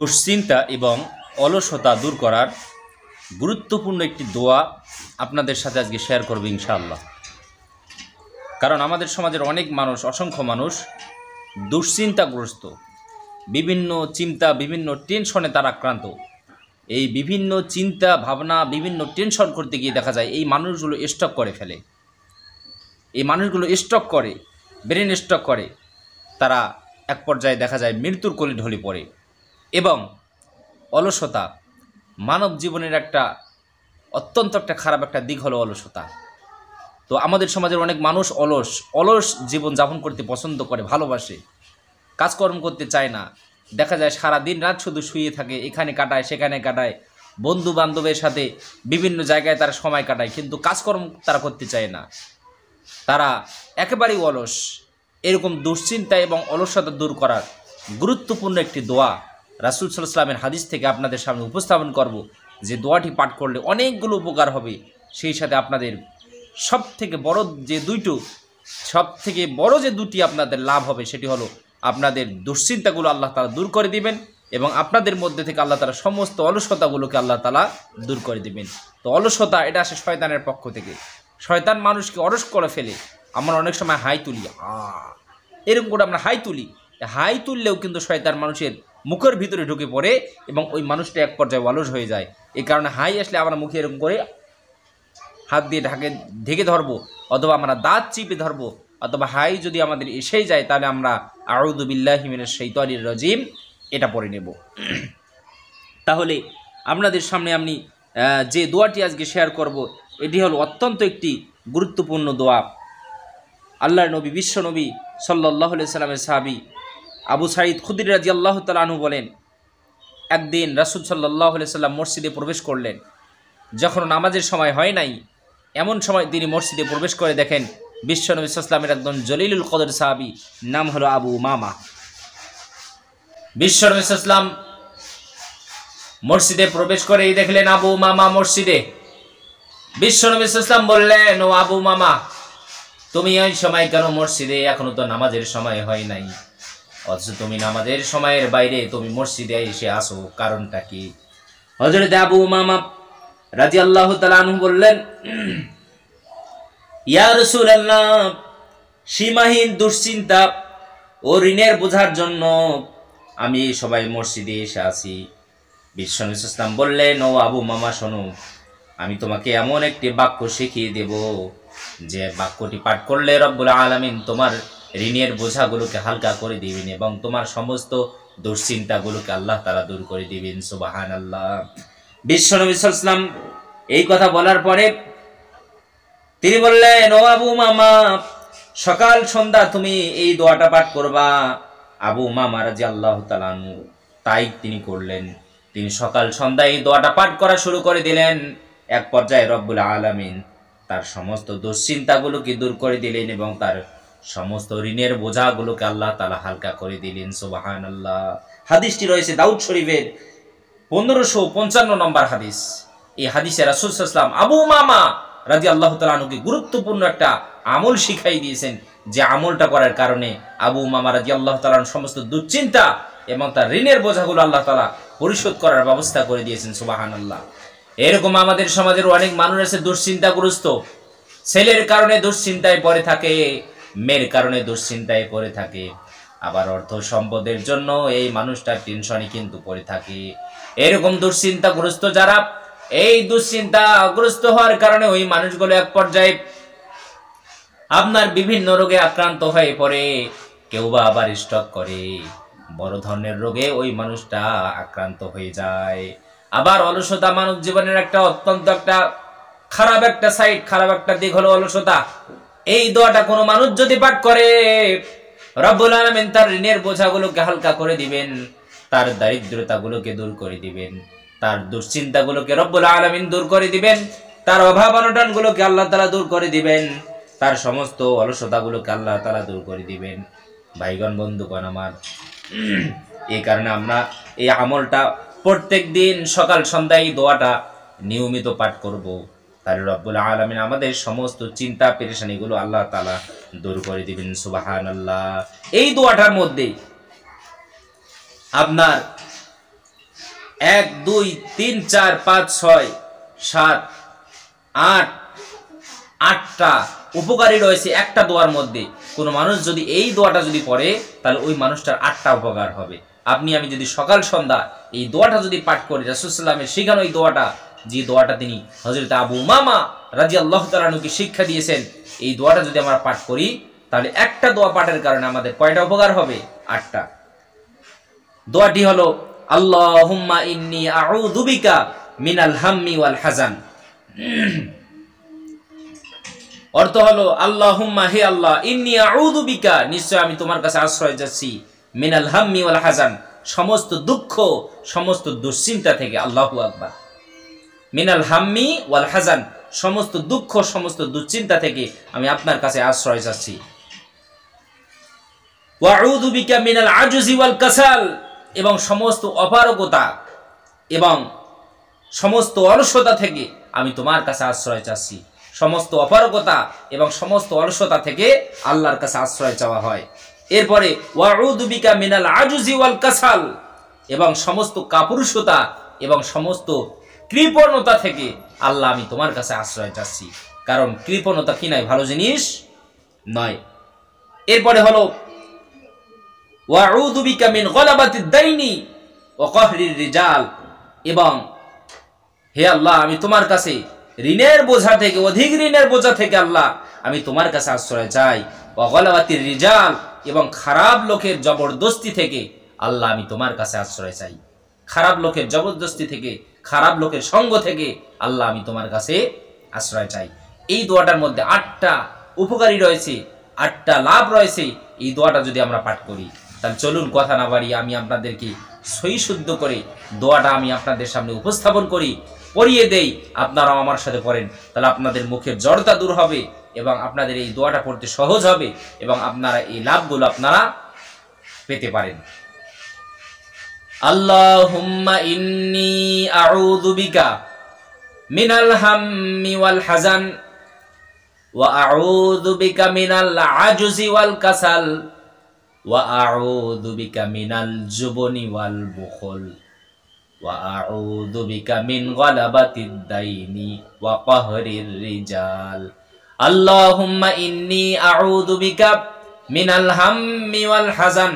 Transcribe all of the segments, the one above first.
দুশ্চিন্তা এবং অলসতা দূর করার গুরুত্বপূর্ণ একটি দোয়া আপনাদের সাথে আজকে শেয়ার করব ইনশাআল্লাহ। কারণ আমাদের সমাজের অনেক মানুষ, অসংখ্য মানুষ দুশ্চিন্তাগ্রস্ত, বিভিন্ন চিন্তা, বিভিন্ন টেনশনে তারা আক্রান্ত। এই বিভিন্ন চিন্তা ভাবনা, বিভিন্ন টেনশন করতে গিয়ে দেখা যায় এই মানুষগুলো স্টক করে ফেলে। এই মানুষগুলো স্টক করে, ব্রেন স্টক করে, তারা এক পর্যায়ে দেখা যায় মৃত্যুর কোলে ঢলে পড়ে। এবং অলসতা মানব জীবনের অত্যন্ত খারাপ একটা দিক হলো অলসতা। তো আমাদের সমাজের অনেক মানুষ অলস জীবন যাপন করতে পছন্দ করে, ভালোবাসে, কাজকর্ম করতে চায় না। দেখা যায় সারা দিন রাত শুধু শুয়ে থাকে, এখানে কাটায় সেখানে কাটায়, বন্ধু বান্ধবের সাথে বিভিন্ন জায়গায় তারা সময় কাটায়, কিন্তু কাজকর্ম তারা করতে চায় না, তারা একেবারেই অলস। এরকম দুশ্চিন্তা এবং অলসতা দূর করার গুরুত্বপূর্ণ একটি দোয়া রাসূল সাল্লাল্লাহু আলাইহি ওয়াসাল্লামের হাদিস থেকে আপনাদের সামনে উপস্থাপন করব, যে দোয়াটি পাঠ করলে অনেকগুলো উপকার হবে। সেই সাথে আপনাদের সবথেকে বড় যে দুটি আপনাদের লাভ হবে, সেটি হলো আপনাদের দুশ্চিন্তাগুলো আল্লাহ তাআলা দূর করে দিবেন এবং আপনাদের মধ্যে থেকে আল্লাহ তাআলা সমস্ত অলসতাগুলোকে আল্লাহ তাআলা দূর করে দিবেন। তো অলসতা এটা আসে শয়তানের পক্ষ থেকে। শয়তান মানুষকে অলস করে ফেলে। আমরা অনেক সময় হাই তুলি, এরকম করে আমরা হাই তুললেও কিন্তু শয়তান মানুষের মুখের ভিতরে ঢুকে পড়ে এবং ওই মানুষটা এক পর্যায়ে অলস হয়ে যায়। এই কারণে হাই আসলে আমরা মুখে এরকম করে হাত দিয়ে ঢেকে ধরবো, অথবা আমরা দাঁত চিপে ধরবো, অথবা হাই যদি আমাদের এসেই যায় তাহলে আমরা আউযু বিল্লাহি মিনাশ শাইতানির রাজিম এটা পড়ে নেব। তাহলে আপনাদের সামনে আমি যে দোয়াটি আজকে শেয়ার করব, এটি হলো অত্যন্ত একটি গুরুত্বপূর্ণ দোয়া। আল্লাহর নবী, বিশ্ব নবী সাল্লাল্লাহু আলাইহি সাল্লামের সাহাবী আবু সাঈদ খুদরি রাদিয়াল্লাহু তাআলা আনহু বলেন, একদিন রাসূল সাল্লাল্লাহু আলাইহি সাল্লাম মসজিদে প্রবেশ করলেন। যখন নামাজের সময় হয় নাই, এমন সময় তিনি মসজিদে প্রবেশ করে দেখেন বিশ্ব নবী সাল্লাল্লাহু আলাইহি সাল্লামের একজন জলিলুল কদর সাহাবী, নাম হলো আবু উমামা। বিশ্ব নবী সাল্লাল্লাহু আলাইহি সাল্লাম মসজিদে প্রবেশ করেই দেখলেন আবু উমামা মসজিদে। বিশ্ব নবী সাল্লাল্লাহু আলাইহি সাল্লাম বললেন, ও আবু উমামা, তুমি এই সময় কেন মসজিদে? এখনো তো নামাজের সময় হয় নাই, অথচ তুমি নামাজের সময়ের বাইরে তুমি মসজিদে এসে আসো, কারণটা কি? হযরত আবু উমামা রাদিয়াল্লাহু তাআলা আনহু বললেন, ইয়া রাসূলুল্লাহ, সীমাহীন দুশ্চিন্তা ও ঋণের বোঝার জন্য আমি সবাই মসজিদে এসে আসি। বিশ্ব নবী সাল্লাল্লাহু আলাইহি ওয়াসাল্লাম বললেন, ও আবু উমামা শোনো, আমি তোমাকে এমন একটি বাক্য শিখিয়ে দেব, যে বাক্যটি পাঠ করলে রব্বুল আলামিন তোমার ঋণের বোঝাগুলোকে হালকা করে দিবেন এবং তোমার সমস্ত দুশ্চিন্তাগুলোকে আল্লাহ তাআলা দূর করে দিবেন। সুবহানাল্লাহ। বিশ্ব নবী সাল্লাল্লাহু আলাইহি ওয়াসাল্লাম এই কথা বলার পরে তিনি বললেন, ও আবু উমামা, সকাল সন্ধ্যা তুমি এই দোয়াটা পাঠ করবা। আবু উমামা রাদিয়াল্লাহু তাআলা আনহু তাই তিনি করলেন। তিনি সকাল সন্ধ্যা এই দোয়াটা পাঠ করা শুরু করে দিলেন। এক পর্যায়ে রব্বুল আলামিন তার সমস্ত দুশ্চিন্তাগুলোকে দূর করে দিলেন এবং তার সমস্ত ঋণের বোঝাগুলোকে আল্লাহ তাআলা হালকা করে দিলেন। সুবহানাল্লাহ। হাদিসটি রয়েছে দাউদ শরীফের 1555 নম্বর হাদিস। এই হাদিসে রাসূল সাল্লাল্লাহু আলাইহি ওয়াসাল্লাম আবু উমামা রাদিয়াল্লাহু তাআলা আনহুকে গুরুত্বপূর্ণ একটা আমল শিখাই দিয়েছেন, যে আমলটা করার কারণে আবু উমামা রাদিয়াল্লাহু তাআলা সমস্ত দুশ্চিন্তা এবং তার ঋণের বোঝাগুলো আল্লাহ তাআলা পরিশোধ করার ব্যবস্থা করে দিয়েছেন। সুবহানাল্লাহ। এরকম আমাদের সমাজের অনেক মানুষ আছে দুশ্চিন্তাগ্রস্ত। ছেলের কারণে দুশ্চিন্তায় পড়ে থাকে, মেয়ের কারণে দুশ্চিন্তায় পড়ে থাকে, আবার অর্থ সম্পদের জন্য এই মানুষটা টেনশনে কিন্তু পড়ে থাকে। এরকম দুশ্চিন্তাগ্রস্ত যারা, এই দুশ্চিন্তাগ্রস্ত হওয়ার কারণে ওই মানুষগুলো এক পর্যায়ে আপনার বিভিন্ন রোগে আক্রান্ত হয়ে পড়ে। কেউ বা আবার স্ট্রোক করে, বড় ধরনের রোগে ওই মানুষটা আক্রান্ত হয়ে যায়। আবার অলসতা মানব জীবনের অত্যন্ত খারাপ একটা দিক হলো অলসতা। এই দোয়াটা কোনো মানুষ যদি পাঠ করে, রব্বুল আলামিন তার ঋণের বোঝাগুলোকে হালকা করে দিবেন, তার দারিদ্রতাগুলোকে দূর করে দিবেন, তার দুশ্চিন্তাগুলোকে রব্বুল আলামিন দূর করে দিবেন, তার অভাব অনটনগুলোকে আল্লাহ তাআলা দূর করে দিবেন, তার সমস্ত অলসতাগুলোকে আল্লাহ তাআলা দূর করে দিবেন। ভাইগণ, বন্ধুগণ আমার, এই কারণে আমরা এই আমলটা প্রত্যেক দিন সকাল সন্ধ্যায় এই দোয়াটা নিয়মিত পাঠ করব। তাহলে রব্বুল আলামিন আমাদের সমস্ত চিন্তা পেরেশানিগুলো আল্লাহ তাআলা দূর করে দিবেন। সুবহানাল্লাহ। এই দোয়াটার মধ্যে আপনার 1 2 3 4 5 6 7 8 8টা উপকারী রয়েছে একটা দোয়ার মধ্যে। কোনো মানুষ যদি এই দোয়াটা যদি পড়ে তাহলে ওই মানুষটার 8টা উপকার হবে। আপনি আমি যদি সকাল সন্ধ্যা এই দোয়াটা যদি পাঠ করি, রাসূল সাল্লাল্লাহু আলাইহি ওয়াসাল্লামের শেখানো এই দোয়াটা, যে দোয়াটা তিনি হযরত আবু উমামা রাদিয়াল্লাহু তাআলা আনহুকে শিক্ষা দিয়েছেন, এই দোয়াটা যদি আমরা পাঠ করি তাহলে একটা দোয়া পাঠের কারণে আমাদের কয়টা উপকার হবে? 8টা। দোয়াটি হলো আল্লাহুম্মা ইন্নী আউযু বিকা মিনাল হাম্মি ওয়াল হাজান। অর্থ হলো আল্লাহুম্মা, হে আল্লাহ, ইন্নী আউযু বিকা, নিশ্চয় আমি তোমার কাছে আশ্রয় যাচ্ছি, মিনাল হাম্মি ওয়াল হাজান, সমস্ত দুঃখ সমস্ত দুশ্চিন্তা থেকে। আল্লাহু আকবার। মিনাল হাম্মি ওয়াল হাজান, সমস্ত দুঃখ সমস্ত দুশ্চিন্তা থেকে আমি আপনার কাছে আশ্রয় চাচ্ছি। ওয়া আউযু বিকা মিনাল আজজি ওয়াল কাসাল, এবং সমস্ত অপারগতা এবং সমস্ত অলসতা থেকে আমি তোমার কাছে আশ্রয় চাচ্ছি। সমস্ত অপারগতা এবং সমস্ত অলসতা থেকে আল্লাহর কাছে আশ্রয় চাওয়া হয়। এরপরে ওয়া আউযু বিকা মিনাল আজজি ওয়াল কাসাল, এবং সমস্ত কাপুরুষতা এবং সমস্ত কৃপণতা থেকে আল্লাহ আমি তোমার কাছে আশ্রয় চাচ্ছি, কারণ কৃপণতা কি নয়? ভালো জিনিস নয়। এরপরে হলো ওয়া আউযু বিকা মিন গলাবাতিদ দাইনি ওয়া কাহরির রিজাল, এবং হে আল্লাহ আমি তোমার কাছে ঋণের বোঝা থেকে, অধিক ঋণের বোঝা থেকে আল্লাহ আমি তোমার কাছে আশ্রয় চাই। ওয়া গলাবাতির রিজাল, এবং খারাপ লোকের জবরদস্তি থেকে আল্লাহ আমি তোমার কাছে আশ্রয় চাই। খারাপ লোকের জবরদস্তি থেকে, খারাপ লোকের সঙ্গ থেকে আল্লাহ আমি তোমার কাছে আশ্রয় চাই। এই দোয়াটার মধ্যে 8টা উপকারী রয়েছে, 8টা লাভ রয়েছে। এই দোয়াটা যদি আমরা পাঠ করি তাহলে চলুন কথা না বাড়িয়ে আমি আপনাদেরকে সহি শুদ্ধ করে দোয়াটা আমি আপনাদের সামনে উপস্থাপন করি, পড়িয়ে দেই, আপনারাও আমার সাথে পড়েন, তাহলে আপনাদের মুখের জড়তা দূর হবে এবং আপনাদের এই দোয়াটা পড়তে সহজ হবে এবং আপনারা এই লাভগুলো আপনারা পেতে পারেন। আল্লাহুম্মা ইন্নী আউযু বিকা মিনাল হাম্মি ওয়াল হাজান ওয়া আউযু বিকা মিনাল আজজি ওয়াল কাসাল ওয়া আউযু বিকা মিনাল জুবনি ওয়াল বুখল ওয়া আউযু বিকা মিন গলাবাতিদ দাইনি ওয়া কাহরির রিজাল। আল্লাহুম্মা ইন্নী আউযু বিকা মিনাল হাম্মি ওয়াল হাজান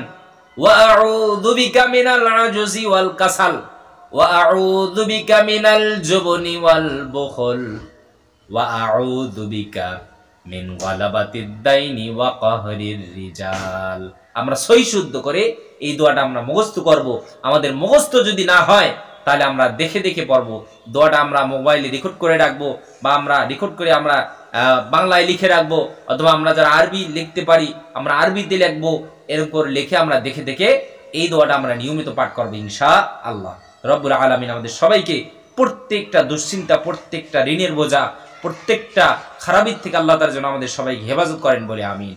ওয়া আউযু বিকা মিনাল আজজি ওয়াল কাসাল ওয়া আউযু বিকা মিনাল জুবনি ওয়াল বুখল ওয়া আউযু বিকা মিন গলাবাতিদ দাইনি ওয়া কাহরির রিজাল। আমরা সহি শুদ্ধ করে এই দোয়াটা আমরা মুখস্থ করব। আমাদের মুখস্থ যদি না হয় তাহলে আমরা দেখে দেখে পড়বো। দোয়াটা আমরা মোবাইলে রেকর্ড করে রাখবো, বা আমরা রেকর্ড করে আমরা বাংলায় লিখে রাখবো, অথবা আমরা যারা আরবি লিখতে পারি আমরা আরবিতে লিখবো। এরপর লিখে আমরা দেখে দেখে এই দোয়াটা আমরা নিয়মিত পাঠ করবো ইনশাআল্লাহ। রব্বুল আলামিন আমাদের সবাইকে প্রত্যেকটা দুশ্চিন্তা, প্রত্যেকটা ঋণের বোঝা, প্রত্যেকটা খারাপের থেকে আল্লাহ তাআলা যেন আমাদের সবাইকে হেফাজত করেন বলে আমিন।